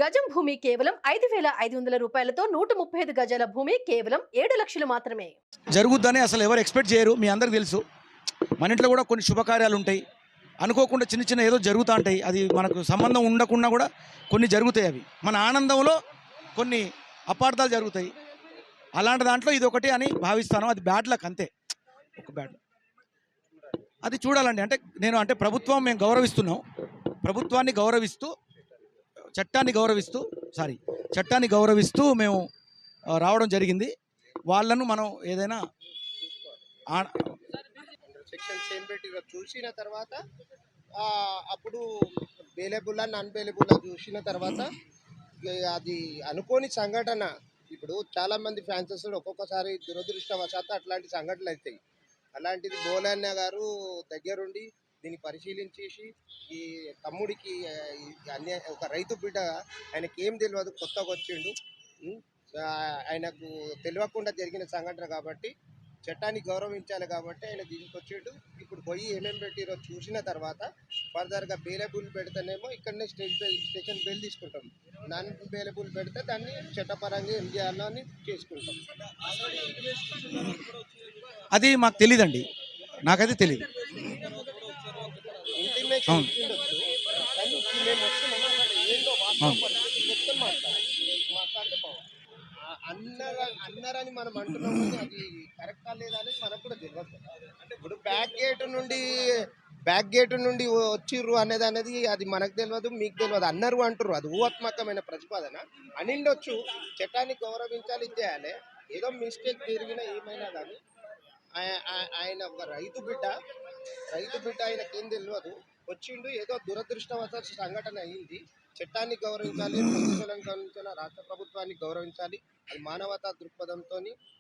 గజం భూమి కేవలం 5,500 రూపాయలతో 135 గజాల భూమి కేవలం 7 లక్షలు మాత్రమే. జరుగుద్దని అసలు ఎవరు ఎక్స్పెక్ట్ చేయరు. మీ అందరికి తెలుసు. మన ఇంట్లో కూడా కొన్ని శుభకార్యాలు ఉంటాయి. అనుకోకుండా చిన్న చిన్న ఏదో జరుగుతూ ఉంటాయి. అది మనకు సంబంధం ఉండకుండా కూడా కొన్ని జరుగుతాయి. అవి మన ఆనందంలో కొన్ని అపార్థాలు జరుగుతాయి. అలాంటి దాంట్లో ఇది ఒకటి అని భావిస్తాను. అది బ్యాడ్ లక్ అంతే. ఒక బ్యాడ్ అది చూడాలండి. అంటే ప్రభుత్వం మేము గౌరవిస్తున్నాం. ప్రభుత్వాన్ని గౌరవిస్తూ చట్టాన్ని గౌరవిస్తూ మేము రావడం జరిగింది. వాళ్ళను మనం ఏదైనా సెక్షన్స్ ఏం పెట్టి చూసిన తర్వాత అప్పుడు బేలబుల్ నాన్ బేలబుల్ చూసిన తర్వాత అది అనుకోని సంఘటన. ఇప్పుడు చాలామంది ఫ్యాన్సెస్ ఒక్కొక్కసారి దురదృష్టవశాత్తు అట్లాంటి సంఘటనలు అవుతాయి. అలాంటిది బోలన్న గారు దగ్గరుండి దీన్ని పరిశీలించేసి ఈ తమ్ముడికి ఒక రైతు బిడ్డ, ఆయనకి ఏం తెలియదు, కొత్తగా వచ్చిండు, ఆయనకు తెలియకుండా జరిగిన సంఘటన కాబట్టి చట్టాన్ని గౌరవించాలి కాబట్టి ఆయన దీనికి వచ్చిండు. ఇప్పుడు పోయి ఏమేమి పెట్టిరో చూసిన తర్వాత ఫర్దర్గా బెయిలబుల్ పెడితేనేమో ఇక్కడనే స్టేషన్ బెయిల్ తీసుకుంటాం. నాన్ బెయిలబుల్ పెడితే దాన్ని చట్టపరంగా ఏం చేయాలో అని చేసుకుంటాం. అది మాకు తెలియదండి. నాకైతే తెలియదు. ఇంటిమేషన్ ఇచ్చిండొచ్చు, కానీ మేము వస్తున్నాము ఏంటో మొత్తం మాట్లాడితే బాగుంది. అన్నారని మనం అంటున్నాము, అది కరెక్టా లేదా అనేది మనకు కూడా తెలియదు. ఇప్పుడు బ్యాక్ గేట్ నుండి వచ్చిర్రు అనేది అది మనకు తెలియదు, మీకు తెలియదు. అన్నారు అంటారు, అది ఊహాత్మకమైన ప్రతిపాదన అనిండొచ్చు. చట్టాన్ని గౌరవించాలి, చేయాలి. ఏదో మిస్టేక్ జరిగినా ఏమైనా కానీ ఆయన ఒక రైతు బిడ్డ ఆయనకేం తెలియదు, వచ్చిండు, ఏదో దురదృష్టవశాత్తు సంఘటన అయింది. చట్టాన్ని గౌరవించాలి, ప్రభుత్వాలను గౌరవించాలి, రాష్ట్ర ప్రభుత్వాన్ని గౌరవించాలి. అది మానవతా దృక్పథంతో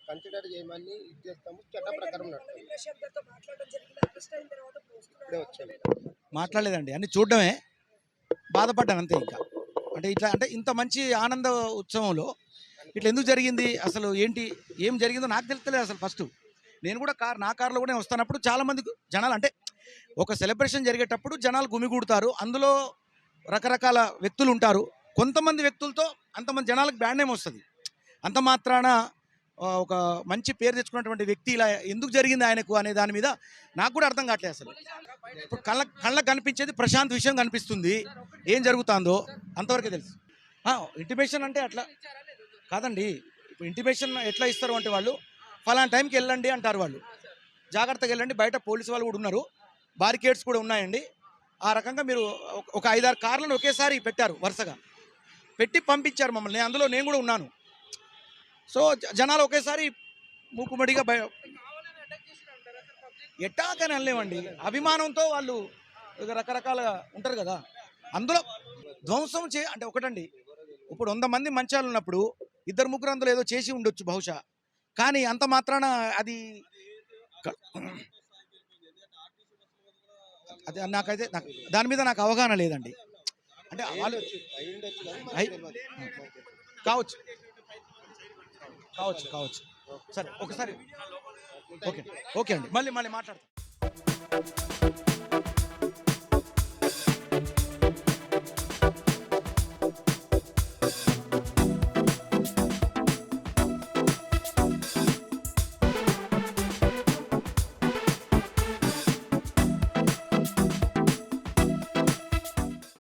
కన్సిడర్ చేయమని ఇది చేస్తాము. చట్ట ప్రకారం ఇప్పుడే వచ్చాను. మాట్లాడలేదండి, అన్ని చూడడమే. బాధపడ్డాను అంతే. ఇంకా అంటే ఇంత మంచి ఆనంద ఉత్సవంలో ఇట్లా ఎందుకు జరిగింది, అసలు ఏం జరిగిందో నాకు తెలుస్తలేదు అసలు. ఫస్ట్ నేను కూడా నా కార్లో కూడా వస్తున్నప్పుడు చాలామంది జనాలు, అంటే ఒక సెలబ్రేషన్ జరిగేటప్పుడు జనాలు గుమిగూడతారు. అందులో రకరకాల వ్యక్తులు ఉంటారు. కొంతమంది వ్యక్తులతో అంతమంది జనాలకు బ్యాడ్ నేమ్ వస్తుంది. అంత మాత్రాన ఒక మంచి పేరు తెచ్చుకున్నటువంటి వ్యక్తి ఇలా ఎందుకు జరిగింది ఆయనకు అనే దాని మీద నాకు కూడా అర్థం కావట్లేదు అసలు. ఇప్పుడు కళ్ళకు కనిపించేది ప్రశాంత్ విషయం కనిపిస్తుంది. ఏం జరుగుతుందో అంతవరకే తెలుసు. ఇంటిమేషన్ అంటే అట్లా కాదండి. ఇప్పుడు ఇంటిమేషన్ ఎట్లా ఇస్తారు అంటే వాళ్ళు ఫలానా టైంకి వెళ్ళండి అంటారు. వాళ్ళు జాగ్రత్తగా వెళ్ళండి, బయట పోలీసు వాళ్ళు కూడా ఉన్నారు, బారికేడ్స్ కూడా ఉన్నాయండి. ఆ రకంగా మీరు ఒక 5-6 కార్లను ఒకేసారి పెట్టారు, వరుసగా పెట్టి పంపించారు మమ్మల్ని. అందులో నేను కూడా ఉన్నాను. సో జనాలు ఒకేసారి మూకుమడిగా ఎట్టాకని అనలేమండి. అభిమానంతో వాళ్ళు రకరకాలుగా ఉంటారు కదా. అందులో ధ్వంసం అంటే ఒకటండి, ఇప్పుడు 100 మంది మంచాలు ఉన్నప్పుడు 2-3 అందులో ఏదో చేసి ఉండొచ్చు బహుశా. కానీ అంత మాత్రాన అది నాకైతే దాని మీద నాకు అవగాహన లేదండి. అంటే వాళ్ళు కావచ్చు. సరే ఒకసారి ఓకే అండి, మళ్ళీ మాట్లాడతాం.